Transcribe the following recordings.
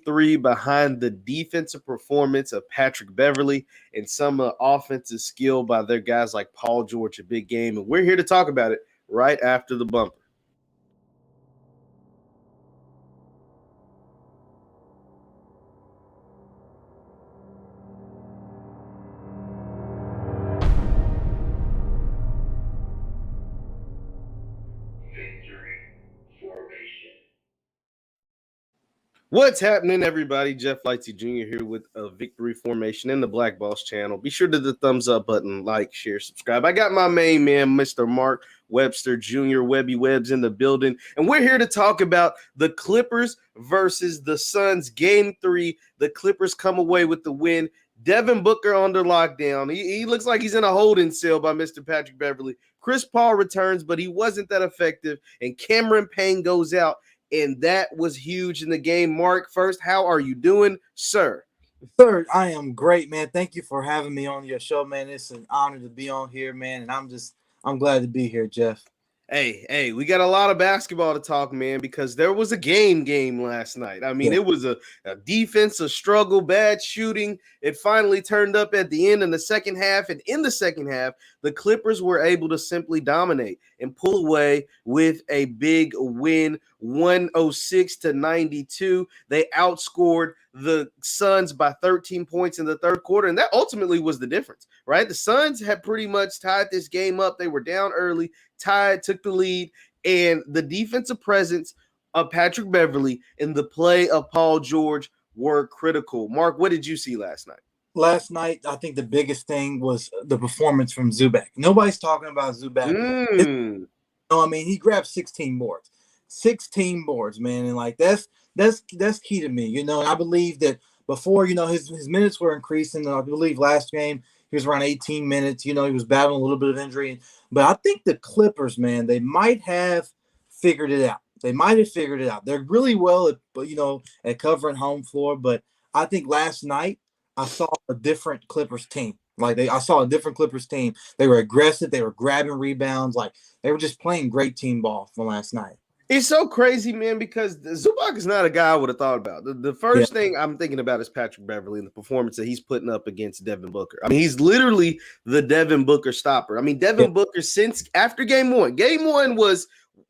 three behind the defensive performance of Patrick Beverley and some offensive skill by their guys like Paul George, a big game. And we're here to talk about it right after the bumper. What's happening, everybody? Jeff Lightsy Jr. here with a Victory Formation in the Black Boss channel. Be sure to the thumbs up button, like, share, subscribe. I got my main man, Mr. Mark Webster Jr., Webby Webb's in the building, and we're here to talk about the Clippers versus the Suns. Game 3, the Clippers come away with the win. Devin Booker under lockdown. He looks like he's in a holding cell by Mr. Patrick Beverley. Chris Paul returns, but he wasn't that effective, and Cameron Payne goes out. And that was huge in the game. Mark, first, how are you doing, sir? Sir, I am great, man. Thank you for having me on your show, man. It's an honor to be on here, man. And I'm glad to be here, Jeff. Hey, we got a lot of basketball to talk, man, because there was a game last night. I mean, It was a defense, a struggle, bad shooting. It finally turned up at the end in the second half. And in the second half, the Clippers were able to simply dominate and pull away with a big win, 106-92. They outscored the Suns by 13 points in the third quarter, and that ultimately was the difference, right? The Suns had pretty much tied this game up. They were down early, tied, took the lead, and the defensive presence of Patrick Beverley and the play of Paul George were critical. Mark, what did you see last night? Last night, I think the biggest thing was the performance from Zubac. Nobody's talking about Zubac. He grabbed 16 boards. 16 boards, man. And like that's key to me, And I believe that before, his minutes were increasing. I believe last game he was around 18 minutes. He was battling a little bit of injury. But I think the Clippers, man, they might have figured it out. They're really well at covering home floor. But I think last night I saw a different Clippers team. I saw a different Clippers team. They were aggressive. They were grabbing rebounds. They were just playing great team ball from last night. It's so crazy, man, because Zubac is not a guy I would have thought about. The first thing I'm thinking about is Patrick Beverley and the performance that he's putting up against Devin Booker. I mean, he's literally the Devin Booker stopper. I mean, Devin Booker, since after game one was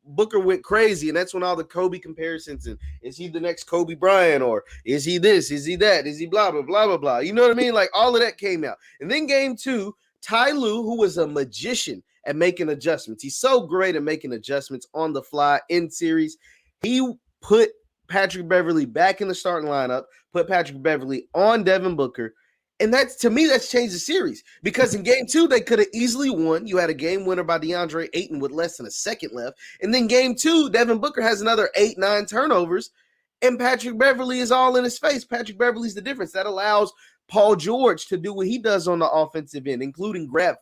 Booker went crazy, and that's when all the Kobe comparisons, and is he the next Kobe Bryant, or is he this, is he that, is he blah, blah, blah, blah, blah. You know what I mean? Like, all of that came out. And then game 2, Ty Lue, who was a magician at making adjustments. He's so great at making adjustments on the fly in series. He put Patrick Beverley back in the starting lineup, put Patrick Beverley on Devin Booker. And that's changed the series, because in game 2, they could have easily won. You had a game winner by DeAndre Ayton with less than a second left. And then game 2, Devin Booker has another 8-9 turnovers, and Patrick Beverley is all in his face. Patrick Beverley's the difference. That allows Paul George to do what he does on the offensive end, including grab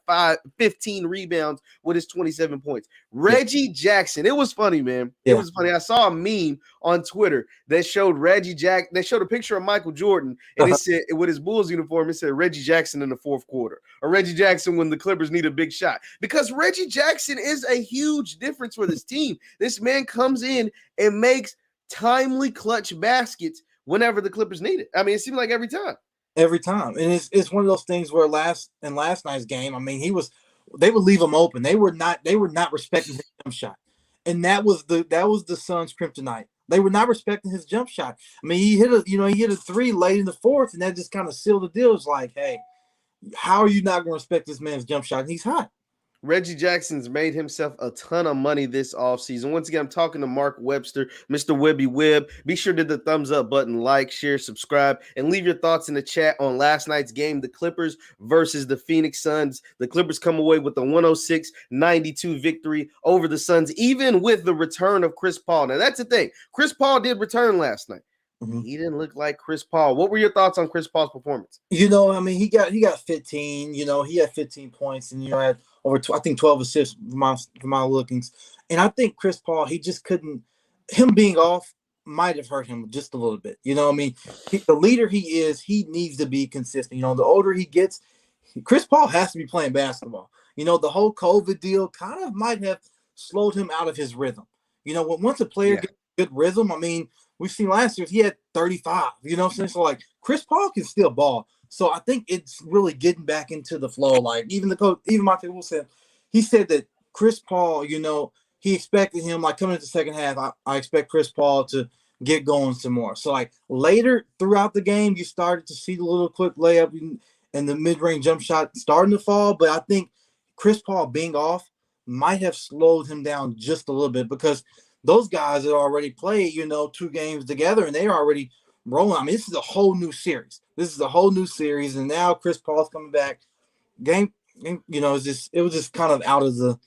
15 rebounds with his 27 points. Reggie Jackson. It was funny, man. It was funny. I saw a meme on Twitter that showed They showed a picture of Michael Jordan, and it said, with his Bulls uniform, it said Reggie Jackson in the fourth quarter, or Reggie Jackson when the Clippers need a big shot. Because Reggie Jackson is a huge difference for this team. This man comes in and makes timely clutch baskets whenever the Clippers need it. I mean, it seemed like every time. Every time. And it's one of those things where last night's game, they would leave him open. They were not respecting his jump shot. And that was the Suns' kryptonite. They were not respecting his jump shot. I mean, he hit a 3 late in the fourth, and that just kind of sealed the deal. It's like, hey, how are you not going to respect this man's jump shot? And he's hot. Reggie Jackson's made himself a ton of money this offseason. Once again, I'm talking to Mark Webster, Mr. Webby Webb. Be sure to hit the thumbs up button, like, share, subscribe, and leave your thoughts in the chat on last night's game, the Clippers versus the Phoenix Suns. The Clippers come away with a 106-92 victory over the Suns, even with the return of Chris Paul. Now, that's the thing. Chris Paul did return last night. He didn't look like Chris Paul. What were your thoughts on Chris Paul's performance? He got 15. He had 15 points, and had over 12 assists from my lookings. And I think Chris Paul, he just couldn't. Him being off might have hurt him just a little bit. The leader he is, he needs to be consistent. The older he gets, Chris Paul has to be playing basketball. The whole COVID deal kind of might have slowed him out of his rhythm. Once a player gets good rhythm, we've seen last year, he had 35. You know what I'm saying? So, like, Chris Paul can still ball. So I think it's really getting back into the flow. Like, even the coach, even Monte Wilson, he said that Chris Paul, he expected him, like, coming into the second half, I expect Chris Paul to get going some more. So, like, later throughout the game, you started to see the little quick layup and the mid-range jump shot starting to fall. But I think Chris Paul being off might have slowed him down just a little bit, because those guys had already played, 2 games together, and they're already rolling. I mean, this is a whole new series. And now Chris Paul's coming back. Game, it was just kind of out of the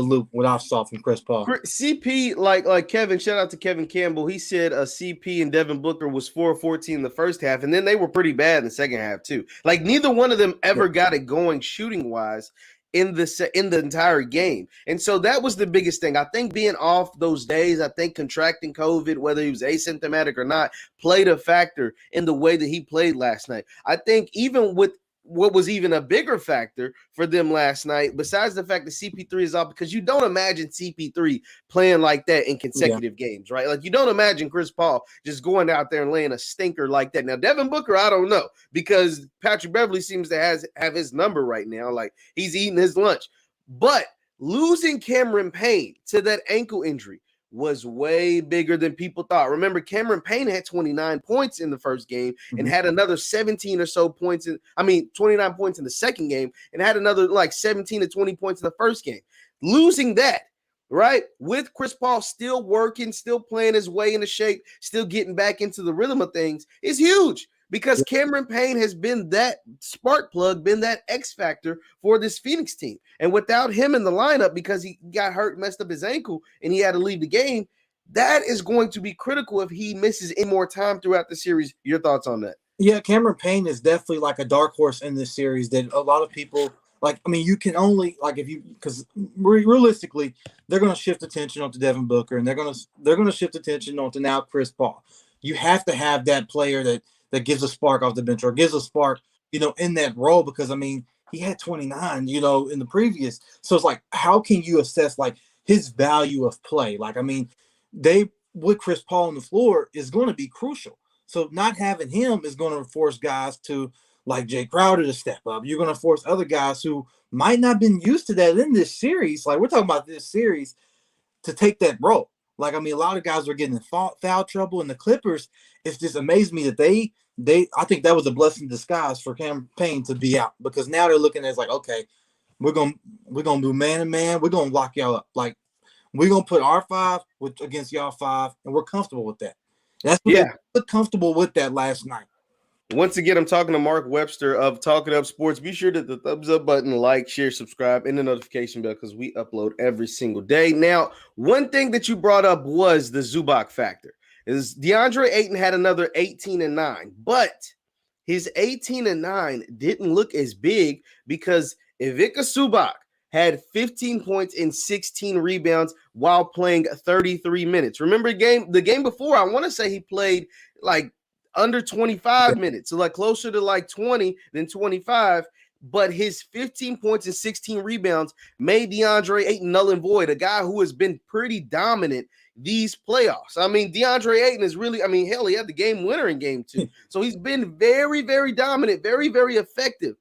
loop what I saw from Chris Paul. CP, like Kevin, shout out to Kevin Campbell. He said CP and Devin Booker was 4-14 in the first half, and then they were pretty bad in the second half too. Like, neither one of them ever got it going shooting wise in the entire game. And so that was the biggest thing. I think being off those days, I think contracting COVID, whether he was asymptomatic or not, played a factor in the way that he played last night. I think even with what was even a bigger factor for them last night, besides the fact that CP3 is off, because you don't imagine CP3 playing like that in consecutive games, right? Like, you don't imagine Chris Paul just going out there and laying a stinker like that. Now, Devin Booker, I don't know, because Patrick Beverley seems to have his number right now. Like, he's eating his lunch. But losing Cameron Payne to that ankle injury was way bigger than people thought. Remember, Cameron Payne had 29 points in the first game and had another 17 or so points 29 points in the second game, and had another like 17 to 20 points in the first game. Losing that, right, with Chris Paul still working, still playing his way into shape, still getting back into the rhythm of things, is huge, because Cameron Payne has been that spark plug, been that X factor for this Phoenix team. And without him in the lineup, because he got hurt, messed up his ankle, and he had to leave the game, that is going to be critical if he misses any more time throughout the series. Your thoughts on that? Yeah, Cameron Payne is definitely like a dark horse in this series that a lot of people like. I mean, you can only because realistically, they're going to shift attention onto Devin Booker, and they're going to shift attention onto now Chris Paul. You have to have that player that gives a spark off the bench, or gives a spark, in that role, because I mean, he had 29, in the previous. So it's like, how can you assess like his value of play? Like, I mean, with Chris Paul on the floor is going to be crucial. So not having him is going to force guys to, like Jay Crowder, to step up. You're going to force other guys who might not have been used to that in this series. Like, we're talking about this series, to take that role. Like, I mean, a lot of guys were getting in foul trouble, and the Clippers, it's just amazed me that they I think that was a blessing in disguise for Cameron Payne to be out, because now they're looking at it like, okay, we're gonna do man to man, we're gonna lock y'all up. Like, we're gonna put our 5 against y'all 5, and we're comfortable with that. That's what they were comfortable with that last night. Once again, I'm talking to Mark Webster of Talking Up Sports. Be sure to hit the thumbs up button, like, share, subscribe, and the notification bell, because we upload every single day. Now, one thing that you brought up was the Zubac factor. Is DeAndre Ayton had another 18-9, but his 18-9 didn't look as big, because Ivica Zubac had 15 points and 16 rebounds while playing 33 minutes. Remember the game before, I want to say he played like under 25 minutes, so like closer to like 20 than 25. But his 15 points and 16 rebounds made DeAndre Ayton null and void, a guy who has been pretty dominant these playoffs. I mean, DeAndre Ayton is really, hell, he had the game winner in game 2. So he's been very, very dominant, very, very effective.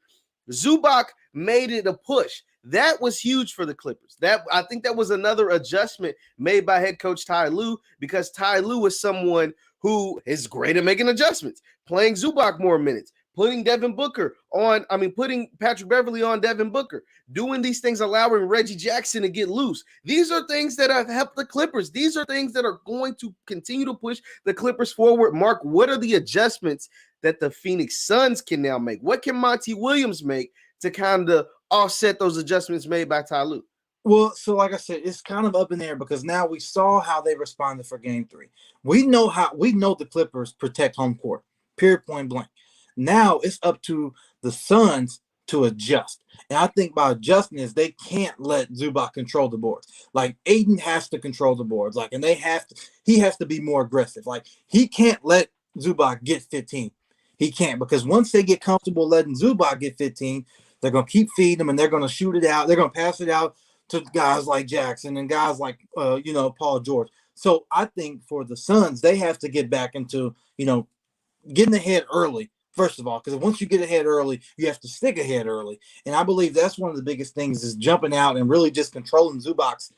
Zubac made it a push. That was huge for the Clippers. I think that was another adjustment made by head coach Ty Lue, because Ty Lue is someone who is great at making adjustments, playing Zubac more minutes, putting putting Patrick Beverley on Devin Booker, doing these things, allowing Reggie Jackson to get loose. These are things that have helped the Clippers. These are things that are going to continue to push the Clippers forward. Mark, what are the adjustments that the Phoenix Suns can now make? What can Monty Williams make to kind of offset those adjustments made by Ty Lue? Well, so like I said, it's kind of up in there, because now we saw how they responded for game 3. We know the Clippers protect home court, period, point blank. Now it's up to the Suns to adjust. And I think by adjusting is they can't let Zubac control the boards. Like, Ayton has to control the boards. Like, and he has to be more aggressive. Like, he can't let Zubac get 15. He can't, because once they get comfortable letting Zubac get 15, they're going to keep feeding him, and they're going to shoot it out. They're going to pass it out to guys like Jackson and guys like, Paul George. So I think for the Suns, they have to get back into, getting ahead early, first of all, because once you get ahead early, you have to stick ahead early. And I believe that's one of the biggest things is jumping out and really just controlling Zubac's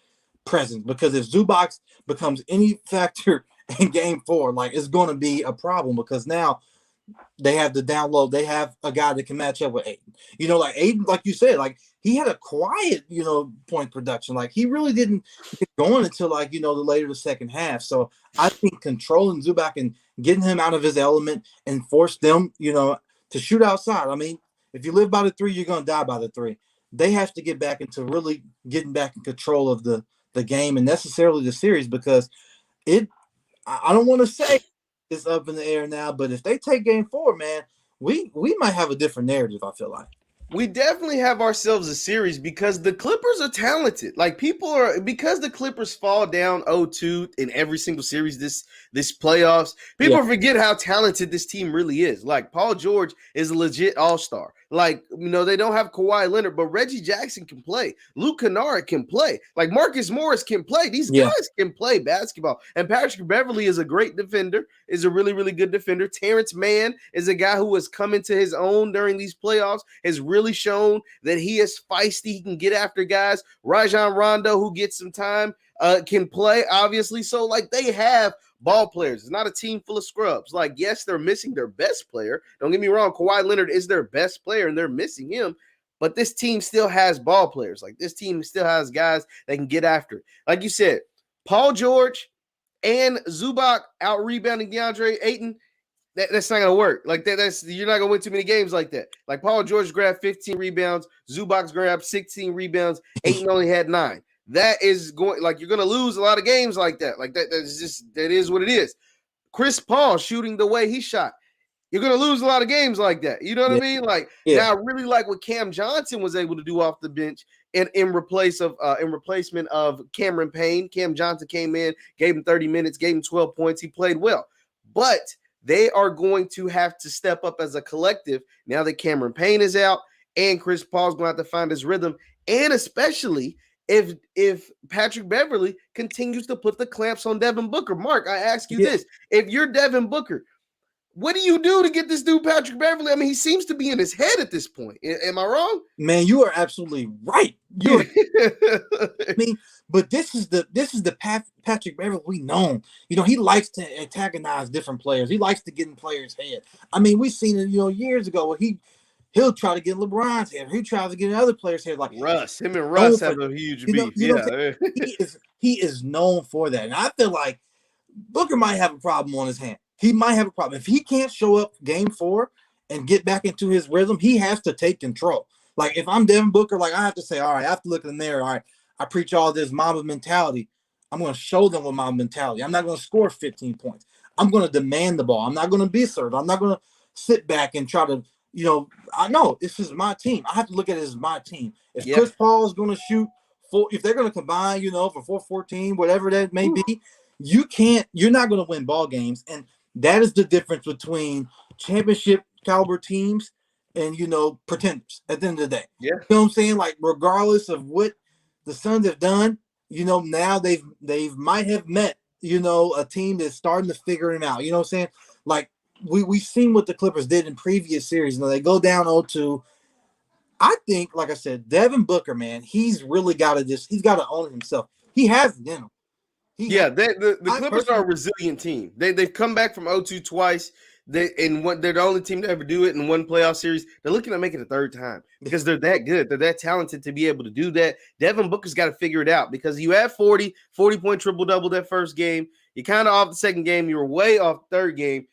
presence. Because if Zubac becomes any factor in game 4, like it's going to be a problem because now they have the down low. They have a guy that can match up with Aiden. Like Aiden, like you said, like he had a quiet, point production. Like he really didn't get going until like, the later the second half. So I think controlling Zubac and getting him out of his element and force them, to shoot outside. I mean, if you live by the 3, you're going to die by the 3. They have to get back into really getting back in control of the game and necessarily the series because I don't want to say it's up in the air now, but if they take game 4, man, we might have a different narrative, I feel like. We definitely have ourselves a series because the Clippers are talented. Like because the Clippers fall down 0-2 in every single series this playoffs, people forget how talented this team really is. Like Paul George is a legit all-star. Like, they don't have Kawhi Leonard, but Reggie Jackson can play. Luke Kennard can play. Like Marcus Morris can play. These guys can play basketball. And Patrick Beverley is a great defender, is a really, really good defender. Terrence Mann is a guy who has come into his own during these playoffs, has really shown that he is feisty. He can get after guys. Rajon Rondo, who gets some time, can play, obviously. So, like, they have ball players. It's not a team full of scrubs. Like, yes, they're missing their best player. Don't get me wrong. Kawhi Leonard is their best player, and they're missing him. But this team still has ball players. Like, this team still has guys that can get after it. Like you said, Paul George and Zubac out-rebounding DeAndre Ayton, that's not going to work. Like, that's you're not going to win too many games like that. Like, Paul George grabbed 15 rebounds. Zubac grabbed 16 rebounds. Ayton only had 9. That is going, like, you're going to lose a lot of games like that. Like, that is what it is. Chris Paul shooting the way he shot. You're going to lose a lot of games like that. You know what I mean? Like, now I really like what Cam Johnson was able to do off the bench in replacement of Cameron Payne. Cam Johnson came in, gave him 30 minutes, gave him 12 points. He played well. But they are going to have to step up as a collective now that Cameron Payne is out and Chris Paul's going to have to find his rhythm, and especially if Patrick Beverley continues to put the clamps on Devin Booker. Mark, I ask you this. If you're Devin Booker, what do you do to get this dude Patrick Beverley? I mean, he seems to be in his head at this point. Am I wrong? Man, you are absolutely right. I mean, but this is the Patrick Beverley we know. He likes to antagonize different players. He likes to get in players' head. I mean, we've seen it, years ago where he'll try to get LeBron's head. He tries to get in other players' head. Like Russ, him and Russ have a huge beef. He is known for that, and I feel like Booker might have a problem on his hand. He might have a problem if he can't show up game 4 and get back into his rhythm. He has to take control. Like if I'm Devin Booker, like I have to say, all right, I have to look in the mirror. All right, I preach all this Mamba mentality. I'm going to show them what Mamba mentality. I'm not going to score 15 points. I'm going to demand the ball. I'm not going to be served. I'm not going to sit back and try to, I know this is my team. I have to look at it as my team. If Chris Paul is going to shoot if they're going to combine, for 414, whatever that may be, you're not going to win ball games. And that is the difference between championship caliber teams and, pretenders at the end of the day. Yeah. You know what I'm saying? Like, regardless of what the Suns have done, now they've might have met, a team that's starting to figure it out. You know what I'm saying? Like, we've seen what the Clippers did in previous series. They go down 0-2. I think, like I said, Devin Booker, man, he's really got to own himself. He has it in him. The Clippers are a resilient team. They've come back from 0-2 twice. They're the only team to ever do it in one playoff series. They're looking to make it a third time because they're that good. They're that talented to be able to do that. Devin Booker's got to figure it out because you had 40-point triple-double that first game. You're kind of off the second game. You were way off the third game.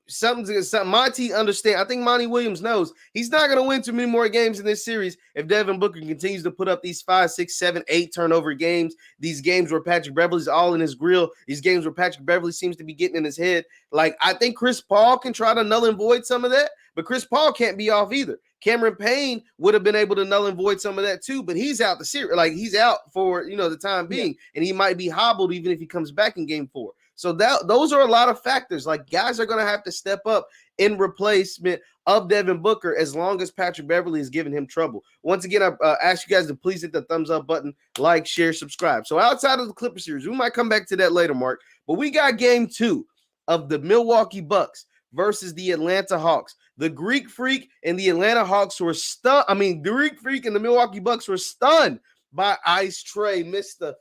Something Monty understand. I think Monty Williams knows he's not going to win too many more games in this series if Devin Booker continues to put up these 5, 6, 7, 8 turnover games. These games where Patrick Beverley's all in his grill. These games where Patrick Beverley seems to be getting in his head. Like, I think Chris Paul can try to null and void some of that, but Chris Paul can't be off either. Cameron Payne would have been able to null and void some of that too, but he's out the series. Like, he's out for the time being, and he might be hobbled even if he comes back in game 4. So those are a lot of factors. Like, guys are going to have to step up in replacement of Devin Booker as long as Patrick Beverley is giving him trouble. Once again, I ask you guys to please hit the thumbs up button, like, share, subscribe. So outside of the Clipper series, we might come back to that later, Mark, but we got game 2 of the Milwaukee Bucks versus the Atlanta Hawks. The Greek Freak and the Atlanta Hawks were stunned. I mean, the Greek Freak and the Milwaukee Bucks were stunned by Ice Trae, Mr.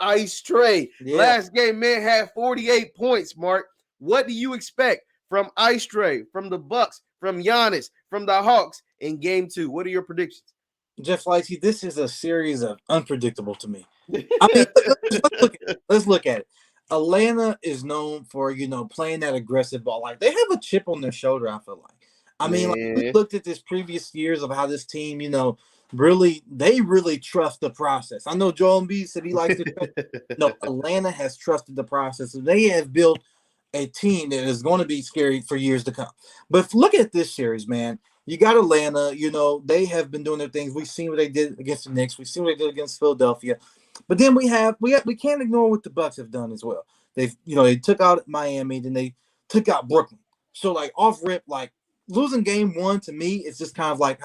Ice Trae. Yeah. Last game, man, had 48 points, Mark. What do you expect from Ice Trae, from the Bucks, from Giannis, from the Hawks in game 2? What are your predictions? Jeff Lightsy, this is a series of unpredictable to me. I mean, let's look at it. Atlanta is known for, playing that aggressive ball. Like, they have a chip on their shoulder, I feel like. I mean, like, we looked at this previous years of how this team, they really trust the process. I know Joel Embiid said he likes to trust. No, Atlanta has trusted the process. And they have built a team that is going to be scary for years to come. But look at this series, man. You got Atlanta, they have been doing their things. We've seen what they did against the Knicks. We've seen what they did against Philadelphia. But then we can't ignore what the Bucks have done as well. They took out Miami, then they took out Brooklyn. So like off rip, like losing game 1 to me, it's just kind of like,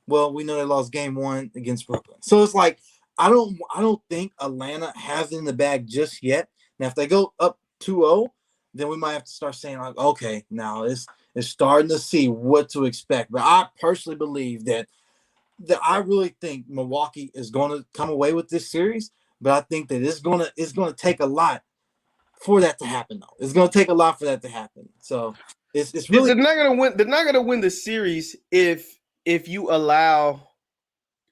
well, we know they lost game 1 against Brooklyn. So it's like I don't think Atlanta has it in the bag just yet. Now if they go up 2-0, then we might have to start saying like, okay, now it's starting to see what to expect. But I personally believe that I really think Milwaukee is going to come away with this series, but I think that it's going to take a lot for that to happen, though. It's going to take a lot for that to happen. So it's really they're not going to win. They're not going to win the series if you allow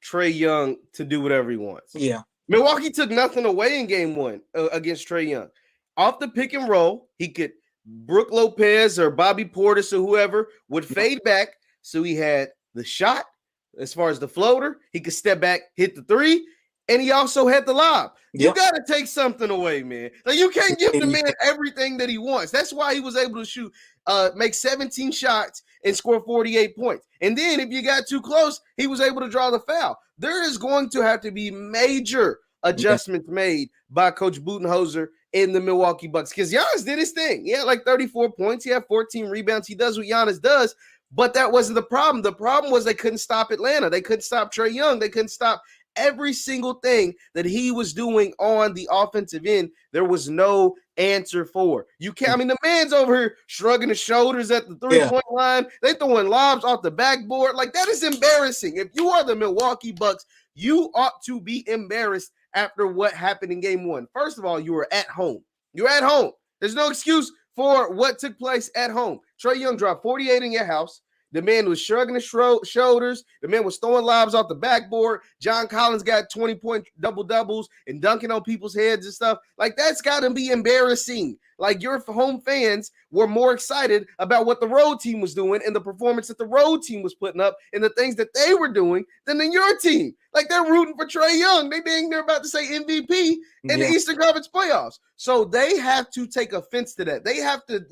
Trae Young to do whatever he wants. Yeah, Milwaukee took nothing away in game 1 against Trae Young. Off the pick and roll, he could Brook Lopez or Bobby Portis or whoever would fade back, so he had the shot. As far as the floater, he could step back, hit the 3, and he also had the lob. You got to take something away, man. Like you can't give the man everything that he wants. That's why he was able to shoot, make 17 shots and score 48 points. And then if you got too close, he was able to draw the foul. There is going to have to be major adjustments made by Coach Budenholzer in the Milwaukee Bucks because Giannis did his thing. He had like 34 points. He had 14 rebounds. He does what Giannis does. But that wasn't the problem. The problem was they couldn't stop Atlanta. They couldn't stop Trae Young. They couldn't stop every single thing that he was doing on the offensive end. There was no answer for. You can't. I mean, the man's over here shrugging his shoulders at the 3-point line. They throwing lobs off the backboard. Like, that is embarrassing. If you are the Milwaukee Bucks, you ought to be embarrassed after what happened in game 1. First of all, you were at home. You're at home. There's no excuse for what took place at home. Trae Young dropped 48 in your house. The man was shrugging his shoulders. The man was throwing lobs off the backboard. John Collins got 20-point double-doubles and dunking on people's heads and stuff. Like, that's got to be embarrassing. Like, your home fans were more excited about what the road team was doing and the performance that the road team was putting up and the things that they were doing than in your team. Like, they're rooting for Trae Young. They're about to say MVP in the Eastern Conference playoffs. So they have to take offense to that. They have to,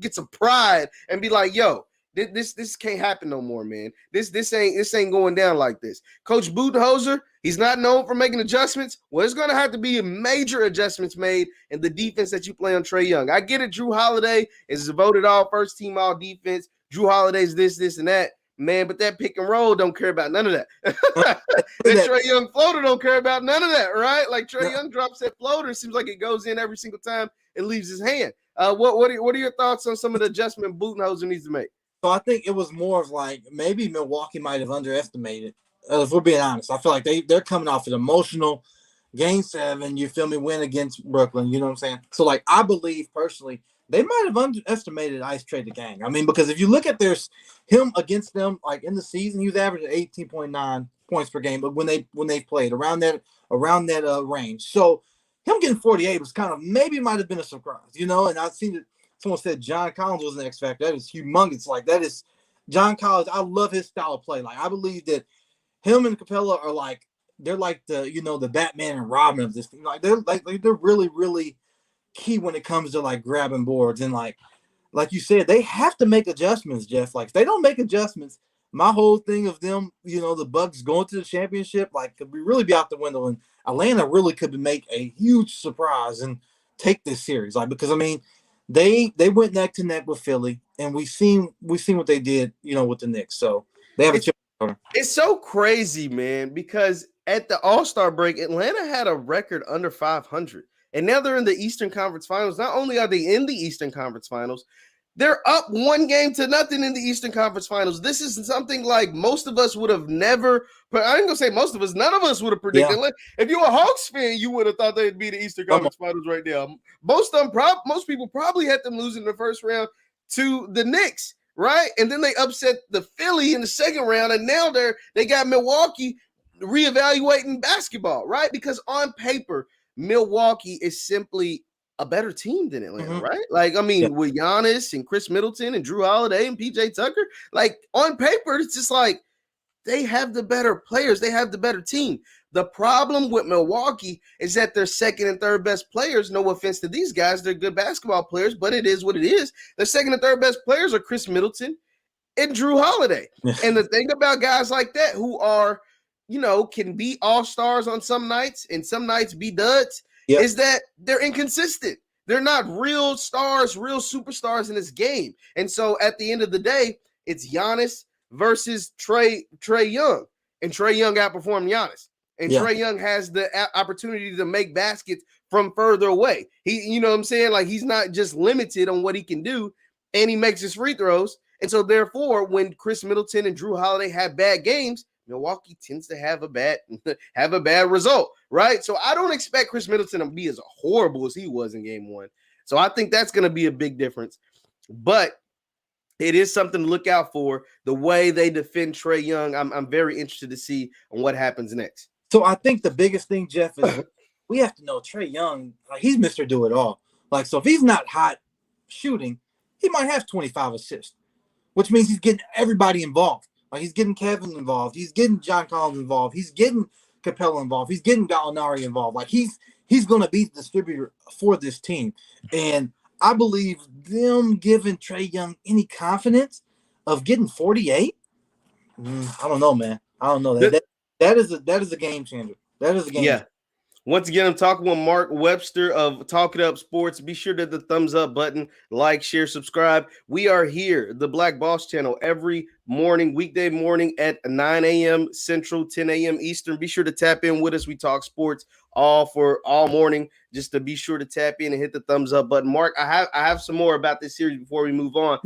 get some pride and be like, yo, this can't happen no more, man. This ain't going down like this. Coach Budenholzer, he's not known for making adjustments. Well, it's going to have to be major adjustments made in the defense that you play on Trae Young. I get it. Drew Holiday is voted all first team all defense. Drew Holiday's this, and that. Man, but that pick and roll don't care about none of that. That Trae Young floater don't care about none of that, right? Like Trae Young drops that floater. Seems like it goes in every single time it leaves his hand. What are your thoughts on some of the adjustment Budenholzer needs to make? So I think it was more of like maybe Milwaukee might have underestimated. If we're being honest, I feel like they're coming off an emotional game 7. You feel me? Win against Brooklyn. You know what I'm saying? So like I believe personally they might have underestimated Ice Trae the gang. I mean, because if you look at him against them, like in the season, he was averaging 18.9 points per game. But when they played around that range, so him getting 48 was kind of maybe might have been a surprise, And I've seen it. Someone said John Collins was an X factor. That is humongous. Like that is John Collins. I love his style of play. Like I believe that him and Capella are like they're like the the Batman and Robin of this thing. Like they're really really key when it comes to like grabbing boards and like you said they have to make adjustments. Jeff, like if they don't make adjustments, my whole thing of them the Bucks going to the championship could really be out the window, and Atlanta really could make a huge surprise and take this series. Like because I mean. They went neck to neck with Philly. and we've seen what they did, with the Knicks. So they have a chip. It's so crazy, man, because at the All-Star break, Atlanta had a record under 500. And now they're in the Eastern Conference Finals. Not only are they in the Eastern Conference Finals, they're up 1-0 in the Eastern Conference Finals. This is something like most of us would have never, but I ain't gonna say most of us, none of us would have predicted. Yeah. If you're a Hawks fan, you would have thought they'd be the Eastern Conference Finals right now. Most people probably had them losing the first round to the Knicks, right? And then they upset the Philly in the second round, and now they got Milwaukee reevaluating basketball, right? Because on paper, Milwaukee is simply a better team than Atlanta, right? Like, I mean, with Giannis and Chris Middleton and Drew Holiday and PJ Tucker, like on paper, it's just like they have the better players. They have the better team. The problem with Milwaukee is that their second and third best players, no offense to these guys, they're good basketball players, but it is what it is. Their second and third best players are Chris Middleton and Drew Holiday. And the thing about guys like that who are, can be all-stars on some nights and some nights be duds, is that they're inconsistent. They're not real stars, real superstars in this game. And so at the end of the day, it's Giannis versus Trae Young. And Trae Young outperformed Giannis. And Trae Young has the opportunity to make baskets from further away. He, you know what I'm saying? Like, he's not just limited on what he can do, and he makes his free throws. And so therefore, when Chris Middleton and Drew Holiday have bad games, Milwaukee tends to have a bad result, right? So I don't expect Chris Middleton to be as horrible as he was in game one. So I think that's going to be a big difference. But it is something to look out for, the way they defend Trae Young. I'm very interested to see on what happens next. So I think the biggest thing, Jeff, is we have to know Trae Young, he's Mr. Do-It-All. Like, so if he's not hot shooting, he might have 25 assists, which means he's getting everybody involved. Like, he's getting Kevin involved. He's getting John Collins involved. He's getting Capella involved. He's getting Gallinari involved. Like, he's going to be the distributor for this team. And I believe them giving Trae Young any confidence of getting 48, I don't know, man. I don't know. That is a game changer. That is a game changer. Once again, I'm talking with Mark Webster of Talk It Up Sports. Be sure to hit the thumbs up button, like, share, subscribe. We are here, the Black Boss Channel, every morning, weekday morning at 9 a.m. Central, 10 a.m. Eastern. Be sure to tap in with us. We talk sports all morning, just to be sure to tap in and hit the thumbs up button. Mark, I have some more about this series before we move on.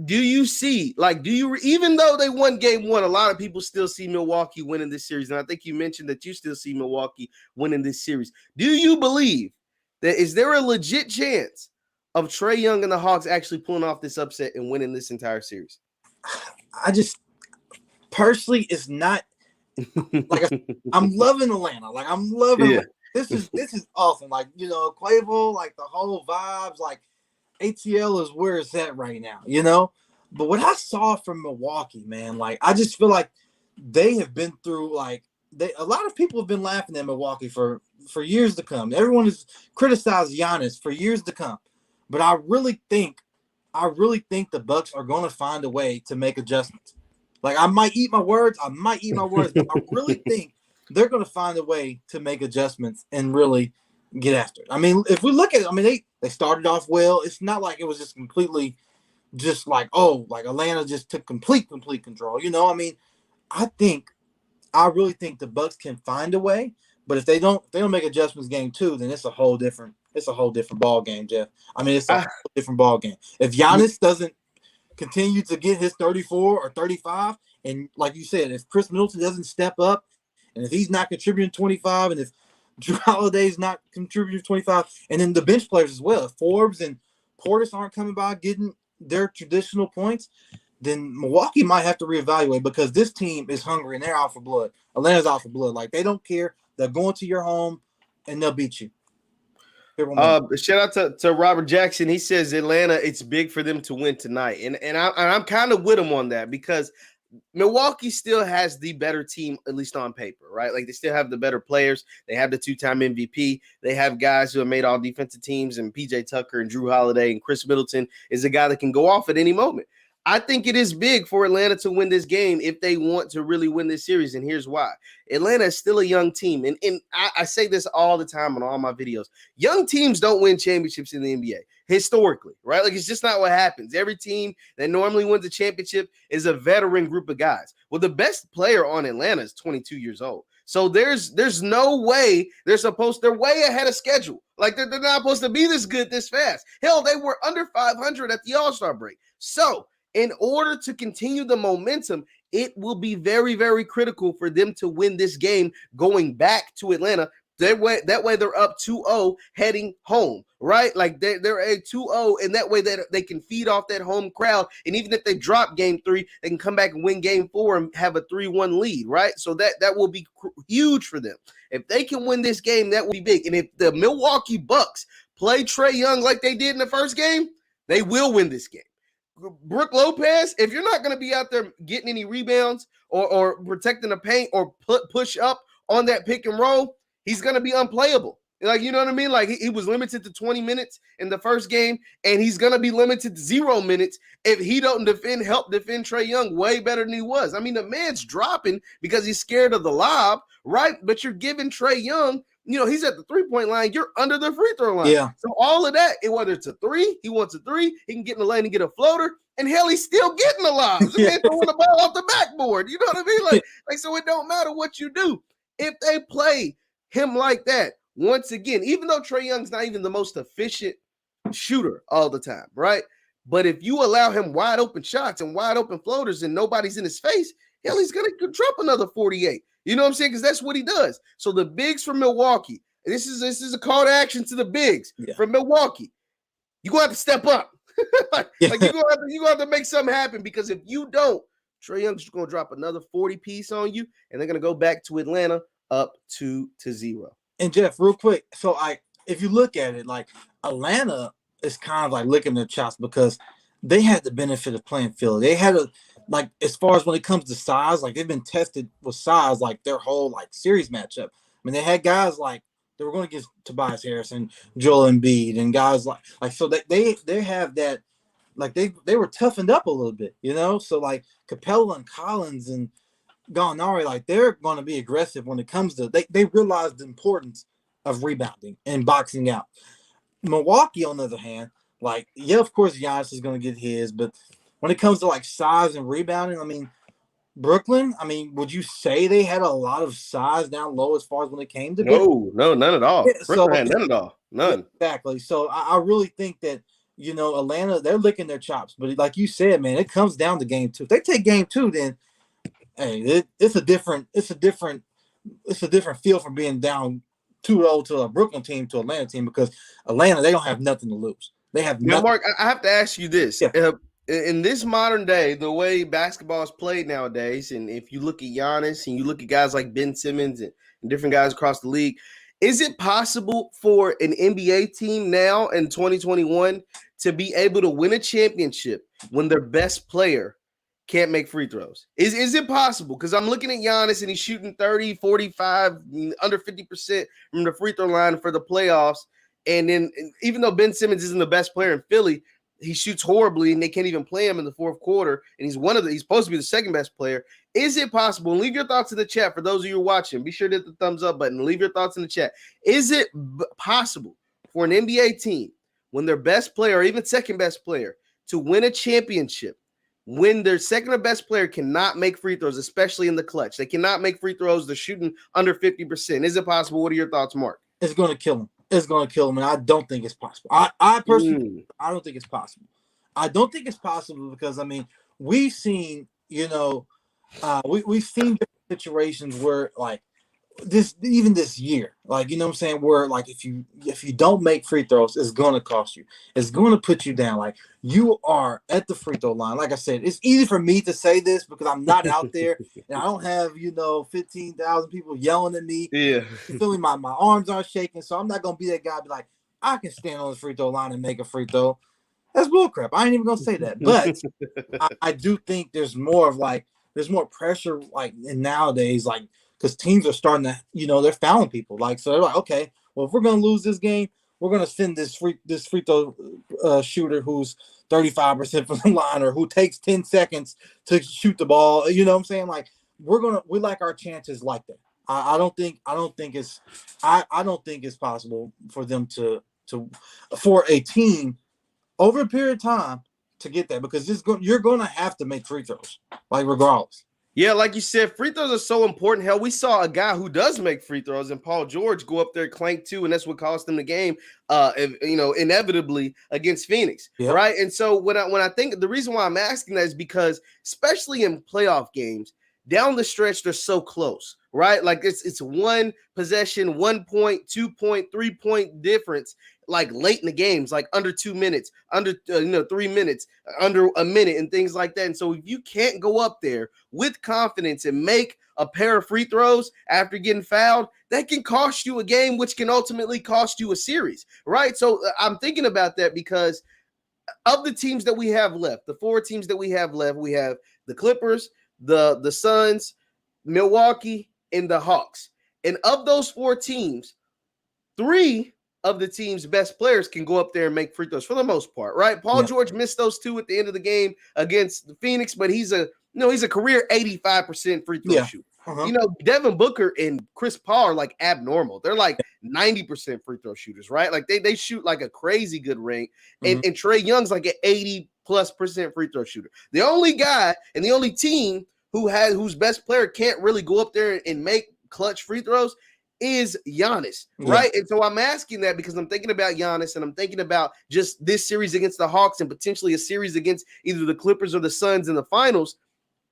Do you see, even though they won game one, a lot of people still see Milwaukee winning this series. And I think you mentioned that you still see Milwaukee winning this series. Do you believe that, is there a legit chance of Trae Young and the Hawks actually pulling off this upset and winning this entire series? I just, personally, it's not, I'm loving Atlanta. Like, I'm loving Atlanta. This is awesome. Like, Quavo, like the whole vibes, like, ATL is where it's at right now, But what I saw from Milwaukee, man, like, I just feel like they have been through, a lot of people have been laughing at Milwaukee for years to come. Everyone has criticized Giannis for years to come. But I really think the Bucks are going to find a way to make adjustments. Like, I might eat my words, but I really think they're going to find a way to make adjustments and really get after it. I mean, if we look at it, they started off well. It's not like it was just completely just like Atlanta just took complete control. I really think the Bucks can find a way, but if they don't make adjustments game two, then it's a whole different ball game, Jeff. I mean, it's a whole different ball game. If Giannis doesn't continue to get his 34 or 35, and like you said, if Chris Middleton doesn't step up, and if he's not contributing 25, and if Drew Holiday's not contributing 25, and then the bench players as well, if Forbes and Portis aren't coming by getting their traditional points, then Milwaukee might have to reevaluate, because this team is hungry and they're out for blood. Atlanta's out for blood. Like, they don't care. They're going to your home and they'll beat you. Shout out to Robert Jackson. He says Atlanta, it's big for them to win tonight. And I'm kind of with him on that, because Milwaukee still has the better team, at least on paper, right? Like, they still have the better players. They have the two-time MVP. They have guys who have made all defensive teams, and PJ Tucker and Drew Holiday, and Chris Middleton is a guy that can go off at any moment. I think it is big for Atlanta to win this game if they want to really win this series, and here's why. Atlanta is still a young team, and I say this all the time on all my videos. Young teams don't win championships in the NBA. historically, right? Like, it's just not what happens. Every team that normally wins a championship is a veteran group of guys. Well, the best player on Atlanta is 22 years old. So there's no way they're way ahead of schedule. Like, they're not supposed to be this good this fast. Hell, they were under 500 at the All-Star break. So in order to continue the momentum, it will be very, very critical for them to win this game going back to Atlanta. That way they're up 2-0 heading home, right? Like, they're a 2-0, and that way that they can feed off that home crowd. And even if they drop game 3, they can come back and win game 4 and have a 3-1 lead, right? So that will be huge for them. If they can win this game, that will be big. And if the Milwaukee Bucks play Trae Young like they did in the first game, they will win this game. Brook Lopez, if you're not going to be out there getting any rebounds or protecting the paint or push up on that pick and roll, he's going to be unplayable. Like, you know what I mean? Like, he was limited to 20 minutes in the first game, and he's going to be limited to 0 minutes if he don't help defend Trae Young way better than he was. I mean, the man's dropping because he's scared of the lob, right? But you're giving Trae Young, he's at the 3-point line. You're under the free throw line. Yeah. So all of that, whether it's a 3, he wants a 3, he can get in the lane and get a floater, and hell, he's still getting the lobs. The man throwing the ball off the backboard. You know what I mean? Like, so it don't matter what you do. If they play him like that, once again, even though Trae Young's not even the most efficient shooter all the time, right? But if you allow him wide open shots and wide open floaters and nobody's in his face, hell, he's going to drop another 48. You know what I'm saying? Because that's what he does. So the bigs from Milwaukee, this is a call to action to the bigs from Milwaukee. You're going to have to step up. You're going to have to make something happen, because if you don't, Trae Young's going to drop another 40 piece on you, and they're going to go back to Atlanta up 2-0. And Jeff, real quick, so if you look at it, like, Atlanta is kind of like licking their chops because they had the benefit of playing Philly. They had as far as when it comes to size, like, they've been tested with size like their whole series matchup. I mean, they had guys like they were going to get Tobias Harris and Joel Embiid and guys like so they have that, like, they were toughened up a little bit, So like Capella and Collins and Gallinari, like, they're going to be aggressive when it comes to they realize the importance of rebounding and boxing out. Milwaukee, on the other hand, of course Giannis is going to get his, but when it comes to size and rebounding, I mean, Brooklyn, I mean, would you say they had a lot of size down low as far as when it came to No, none at all. Brooklyn had none at all. None. Exactly. So I really think that Atlanta, they're licking their chops, but like you said, man, it comes down to game 2. If they take game 2, then hey, it's a different feel from being down 2-0 to a Brooklyn team to Atlanta team, because Atlanta, they don't have nothing to lose. They have nothing. Now, Mark, I have to ask you this. Yeah. In this modern day, the way basketball is played nowadays, and if you look at Giannis and you look at guys like Ben Simmons and different guys across the league, is it possible for an NBA team now in 2021 to be able to win a championship when their best player can't make free throws? Is it possible? Because I'm looking at Giannis and he's shooting 30, 45, under 50% from the free throw line for the playoffs. And then even though Ben Simmons isn't the best player in Philly, he shoots horribly and they can't even play him in the fourth quarter. And he's supposed to be the second best player. Is it possible? And leave your thoughts in the chat for those of you watching. Be sure to hit the thumbs up button. Leave your thoughts in the chat. Is it possible for an NBA team, when their best player or even second best player, to win a championship when their second or best player cannot make free throws, especially in the clutch? They cannot make free throws. They're shooting under 50%. Is it possible? What are your thoughts, Mark? It's going to kill them. It's going to kill them, and I don't think it's possible. I personally, I don't think it's possible. I don't think it's possible because, I mean, we've seen, we've seen situations where, even this year, what I'm saying, where if you don't make free throws, it's going to cost you. It's going to put you down. You are at the free throw line. Like I said, it's easy for me to say this because I'm not out there and I don't have 15,000 people yelling at me. Yeah, you feel me? My arms aren't shaking, so I'm not going to be that guy. Be like, I can stand on the free throw line and make a free throw. That's bullcrap. I ain't even going to say that, but I do think there's more pressure nowadays because teams are starting to, they're fouling people. So they're like, okay, well, if we're going to lose this game, we're going to send this free throw shooter who's 35% from the line or who takes 10 seconds to shoot the ball. You know what I'm saying? We like our chances like that. I don't think it's possible for them for a team over a period of time to get that, because you're going to have to make free throws, like regardless. Yeah, like you said, free throws are so important. Hell, we saw a guy who does make free throws, and Paul George go up there clank two, and that's what cost them the game. Inevitably against Phoenix, Yep. right? And so when I think the reason why I'm asking that is because, especially in playoff games, down the stretch they're so close, right? Like it's one possession, 1 point, 2 point, 3 point difference. Like late in the games, like under 2 minutes, under 3 minutes, under a minute, and things like that. And so if you can't go up there with confidence and make a pair of free throws after getting fouled, that can cost you a game, which can ultimately cost you a series, right? So I'm thinking about that because of the teams that we have left, the 4 teams that we have left, we have the Clippers, the Suns, Milwaukee, and the Hawks. And of those 4 teams, 3 of the team's best players can go up there and make free throws for the most part, right? Paul George missed those 2 at the end of the game against the Phoenix, but he's a career 85% free throw shooter. Devin Booker and Chris Paul are like abnormal. They're like 90% free throw shooters, right? Like they shoot like a crazy good rate. And Trae Young's like an 80+% free throw shooter. The only guy and the only team whose best player can't really go up there and make clutch free throws is Giannis, right? And so I'm asking that because I'm thinking about Giannis, and I'm thinking about just this series against the Hawks and potentially a series against either the Clippers or the Suns in the finals.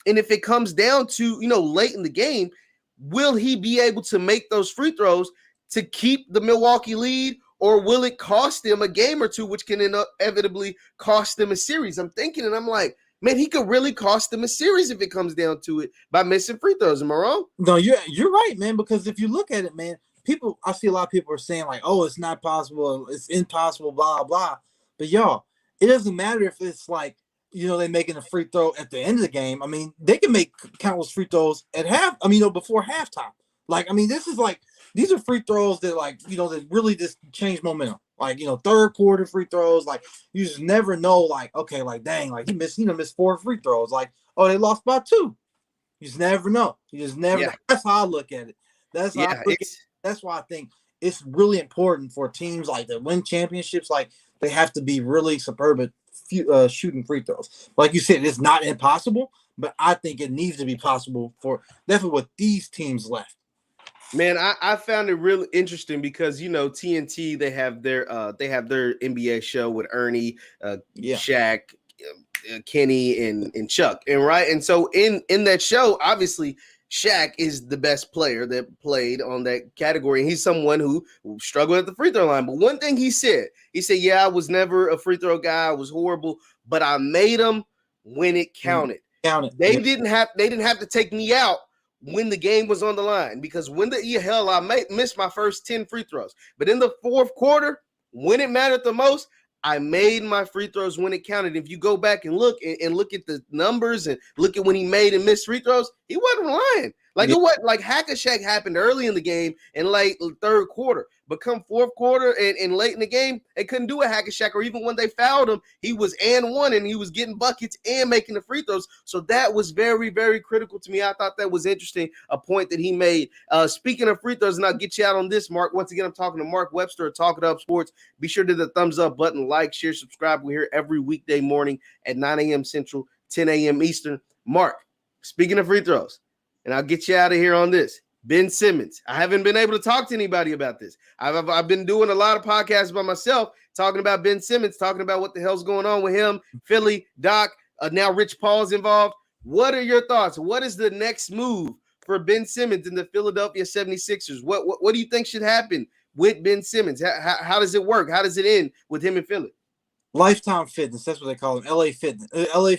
And if it comes down to, late in the game, will he be able to make those free throws to keep the Milwaukee lead, or will it cost them a game or two, which can inevitably cost them a series? I'm thinking, and I'm like, man, he could really cost them a series if it comes down to it by missing free throws. Am I wrong? No, you're right, man. Because if you look at it, man, I see a lot of people are saying like, "Oh, it's not possible, it's impossible," blah blah. But y'all, it doesn't matter if it's like they making a free throw at the end of the game. I mean, they can make countless free throws at before halftime. Like, I mean, these are free throws that that really just change momentum. Like, third quarter free throws, like you just never know, like, okay, like dang, like he missed 4 free throws. Like, oh, they lost by 2. You just never know. You just never know. That's how I look at it. That's how I look at it. That's why I think it's really important for teams like that win championships. Like, they have to be really superb at shooting free throws. Like you said, it's not impossible, but I think it needs to be possible for definitely with these teams left. Man, I found it really interesting because TNT, they have their NBA show with Ernie, Shaq, Kenny, and Chuck, and so in that show, obviously Shaq is the best player that played on that category, and he's someone who struggled at the free throw line. But one thing he said, "Yeah, I was never a free throw guy. I was horrible, but I made them when it counted. They didn't have to take me out when the game was on the line, because I missed my first 10 free throws. But in the fourth quarter, when it mattered the most, I made my free throws when it counted. If you go back and look at the numbers and look at when he made and missed free throws, he wasn't lying. Like it was like Hack-a-Shaq happened early in the game and late third quarter, but come fourth quarter and late in the game, they couldn't do a Hack-a-Shaq, or even when they fouled him, he was and one, and he was getting buckets and making the free throws. So that was very, very critical to me. I thought that was interesting, a point that he made. Speaking of free throws, and I'll get you out on this, Mark. Once again, I'm talking to Mark Webster of Talk It Up Sports. Be sure to hit the thumbs up button, like, share, subscribe. We're here every weekday morning at 9 a.m. Central, 10 a.m. Eastern. Mark, speaking of free throws, and I'll get you out of here on this. Ben Simmons. I haven't been able to talk to anybody about this. I've been doing a lot of podcasts by myself, talking about Ben Simmons, talking about what the hell's going on with him, Philly, Doc, now Rich Paul's involved. What are your thoughts? What is the next move for Ben Simmons in the Philadelphia 76ers? What do you think should happen with Ben Simmons? How does it work? How does it end with him in Philly? Lifetime Fitness. That's what they call him. LA Fitness. LA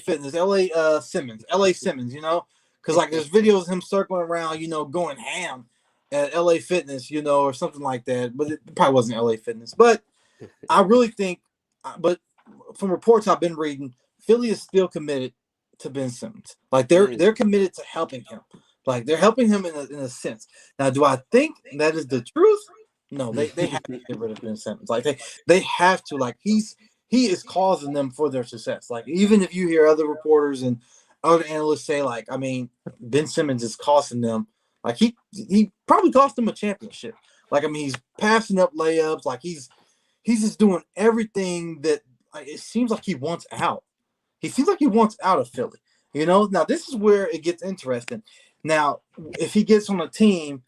Simmons. LA Simmons, Because like there's videos of him circling around, going ham at LA Fitness, or something like that. But it probably wasn't LA Fitness. But I really think, but from reports I've been reading, Philly is still committed to Ben Simmons. Like they're committed to helping him. Like they're helping him in a sense. Now, do I think that is the truth? No, they have to get rid of Ben Simmons. Like they have to. Like he is causing them for their success. Like even if you hear other reporters and other analysts say, like, I mean, Ben Simmons is costing them. Like he probably cost them a championship. Like, I mean, he's passing up layups. Like he's just doing everything that it seems like he wants out. He seems like he wants out of Philly. Now this is where it gets interesting. Now, if he gets on a team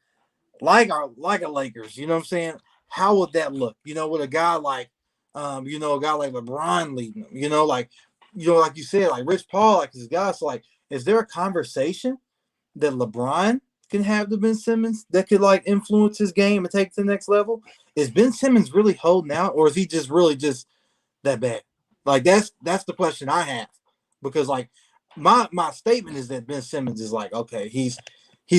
like a Lakers, you know what I'm saying? How would that look? With a guy like, a guy like LeBron leading him. Like you said, like Rich Paul, like this guy. So, like, is there a conversation that LeBron can have to Ben Simmons that could like influence his game and take it to the next level? Is Ben Simmons really holding out, or is he just really just that bad? Like that's the question I have, because like my statement is that Ben Simmons is like, okay, he's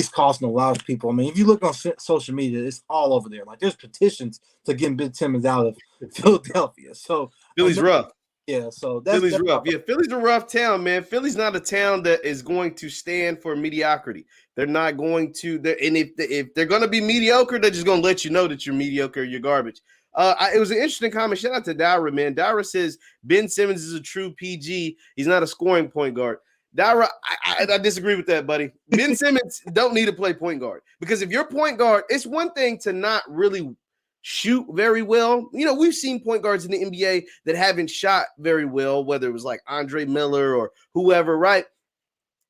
costing a lot of people. I mean, if you look on social media, it's all over there. Like there's petitions to get Ben Simmons out of Philadelphia. So Philly's rough. Yeah, so Philly's rough. Yeah, Philly's a rough town, man. Philly's not a town that is going to stand for mediocrity. They're not going to. And if they're going to be mediocre, they're just going to let you know that you're mediocre, you're garbage. It was an interesting comment. Shout out to Dyra, man. Dyra says Ben Simmons is a true PG. He's not a scoring point guard. Dyra, I disagree with that, buddy. Ben Simmons don't need to play point guard, because if you're point guard, it's one thing to not really shoot very well. We've seen point guards in the NBA that haven't shot very well, whether it was like Andre Miller or whoever, right?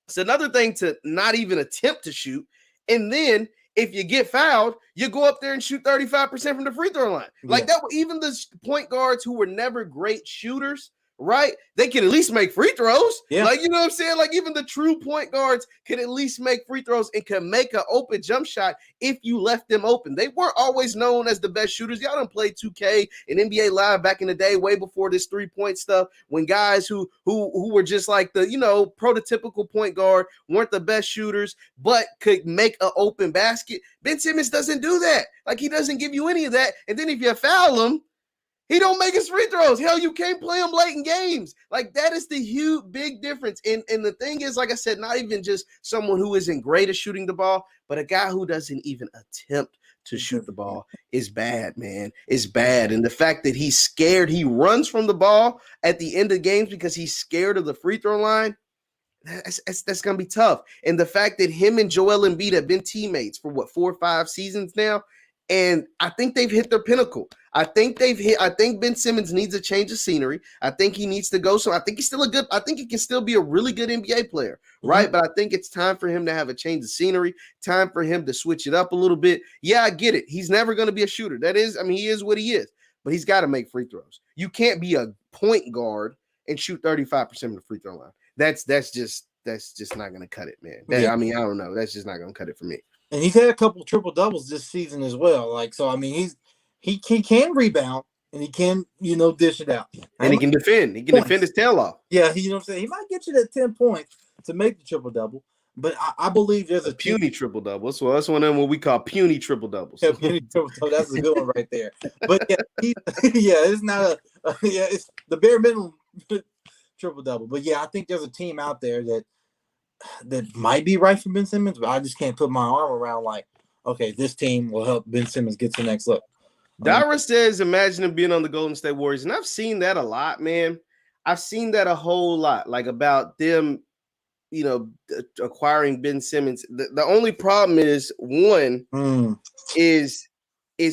It's another thing to not even attempt to shoot. And then if you get fouled, you go up there and shoot 35% from the free throw line. Like that, even the point guards who were never great shooters, right? They can at least make free throws. Yeah. Like, you know what I'm saying? Like even the true point guards can at least make free throws and can make an open jump shot if you left them open. They weren't always known as the best shooters. Y'all done played 2K and NBA Live back in the day, way before this 3-point stuff, when guys who were just like the, prototypical point guard weren't the best shooters, but could make an open basket. Ben Simmons doesn't do that. Like he doesn't give you any of that. And then if you foul him, he don't make his free throws. Hell, you can't play him late in games. Like that is the huge, big difference. And the thing is, like I said, not even just someone who isn't great at shooting the ball, but a guy who doesn't even attempt to shoot the ball is bad, man. It's bad. And the fact that he's scared, he runs from the ball at the end of games because he's scared of the free throw line, that's going to be tough. And the fact that him and Joel Embiid have been teammates for 4 or 5 seasons now, and I think they've hit their pinnacle. I think Ben Simmons needs a change of scenery. I think he needs to go. So I think I think he can still be a really good NBA player, right? Mm-hmm. But I think it's time for him to have a change of scenery, time for him to switch it up a little bit. Yeah, I get it. He's never going to be a shooter. He is what he is, but he's got to make free throws. You can't be a point guard and shoot 35% of the free throw line. That's just not going to cut it, man. I don't know. That's just not going to cut it for me. And he's had a couple triple doubles this season as well. Like, so I mean, he can rebound and he can, dish it out. And he can defend. He can defend his tail off. Yeah, you know what I'm saying? He might get you that 10 points to make the triple double. But I believe there's a puny triple double. So that's one of them what we call puny triple doubles. Yeah, puny triple double. That's a good one right there. But yeah, it's not it's the bare minimum triple double. But yeah, I think there's a team out there that might be right for Ben Simmons, but I just can't put my arm around like, okay, this team will help Ben Simmons get to the next look. Dara says, imagine him being on the Golden State Warriors. And I've seen that a lot, man. I've seen that a whole lot, like about them, acquiring Ben Simmons. The only problem is one is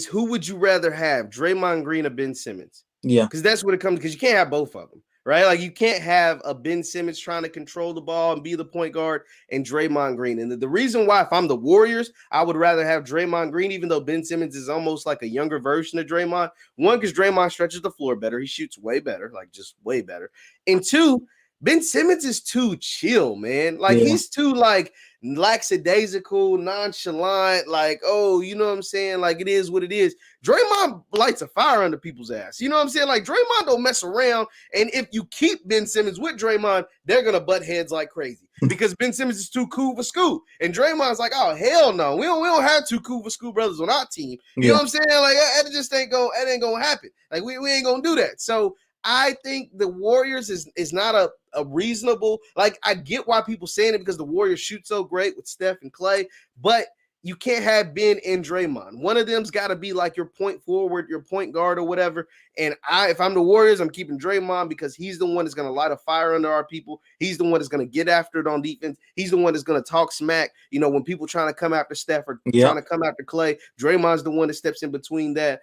who would you rather have, Draymond Green or Ben Simmons? Yeah. Because that's what it comes, because you can't have both of them. Right? Like you can't have a Ben Simmons trying to control the ball and be the point guard and Draymond Green. And the reason why, if I'm the Warriors, I would rather have Draymond Green, even though Ben Simmons is almost like a younger version of Draymond. One, because Draymond stretches the floor better. He shoots way better, like just way better. And two, Ben Simmons is too chill, man. Like he's too like lackadaisical, nonchalant, like, oh, you know what I'm saying? Like it is what it is. Draymond lights a fire under people's ass. You know what I'm saying? Like Draymond don't mess around. And if you keep Ben Simmons with Draymond, they're gonna butt heads like crazy because Ben Simmons is too cool for school. And Draymond's like, oh hell no, we don't have 2 cool for school brothers on our team. You know what I'm saying? Like that just ain't gonna happen. Like we ain't gonna do that. So I think the Warriors is not a reasonable, like I get why people saying it because the Warriors shoot so great with Steph and Clay, but you can't have Ben and Draymond. One of them's got to be like your point forward, your point guard or whatever. And if I'm the Warriors, I'm keeping Draymond because he's the one that's going to light a fire under our people. He's the one that's going to get after it on defense. He's the one that's going to talk smack. When people trying to come after Steph or trying to come after Clay, Draymond's the one that steps in between them.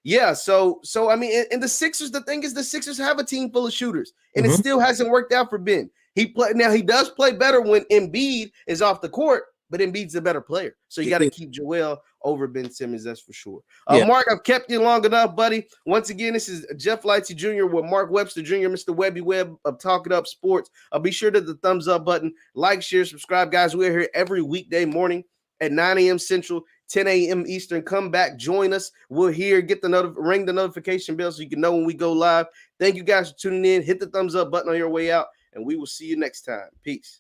Yeah, so I mean, and the Sixers, the thing is, the Sixers have a team full of shooters, and it still hasn't worked out for Ben. He does play better when Embiid is off the court, but Embiid's a better player. So you got to keep Joel over Ben Simmons, that's for sure. Mark, I've kept you long enough, buddy. Once again, this is Jeff Lightsy Jr. with Mark Webster Jr., Mr. Webby Webb of Talk It Up Sports. Be sure to hit the thumbs up button, like, share, subscribe, guys. We're here every weekday morning at 9 a.m. Central, 10 a.m. Eastern. Come back, join us. We're here. Get the ring the notification bell so you can know when we go live. Thank you guys for tuning in. Hit the thumbs up button on your way out, and we will see you next time. Peace.